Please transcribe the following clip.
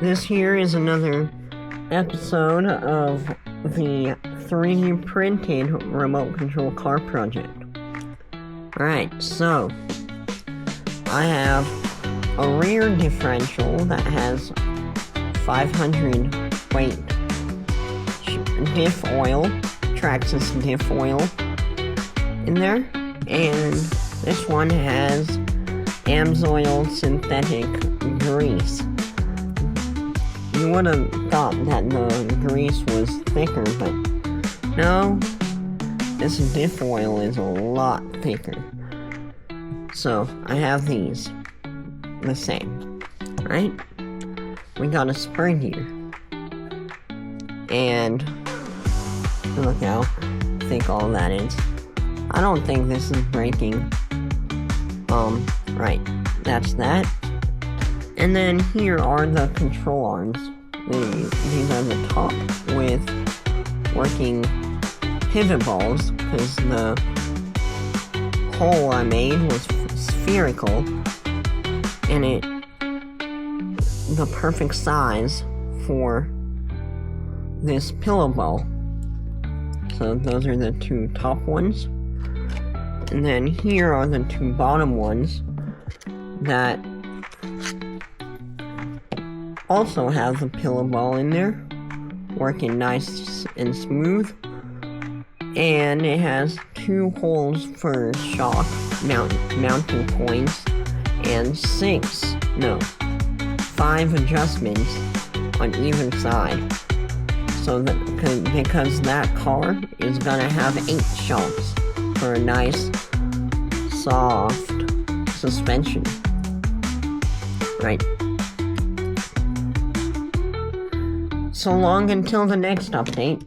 This here is another episode of the 3D printed remote control car project. Alright, so I have a rear differential that has 500 weight diff oil, Traxxas diff oil in there, and this one has AMSOIL synthetic grease. You would have thought that the grease was thicker, but no, this diff oil is a lot thicker. So I have these the same, right? We got a spur gear, and look how thick all that is. I don't think this is breaking. Right, that's that. And then here are the control arms. These are the top with working pivot balls, because the hole I made was spherical, and the perfect size for this pillow ball. So those are the two top ones. And then here are the two bottom ones that also have the pillow ball in there, working nice and smooth. And it has two holes for shock mounting points and 5 adjustments on either side. So because that car is gonna have 8 shocks for a nice soft suspension. Right. So long until the next update.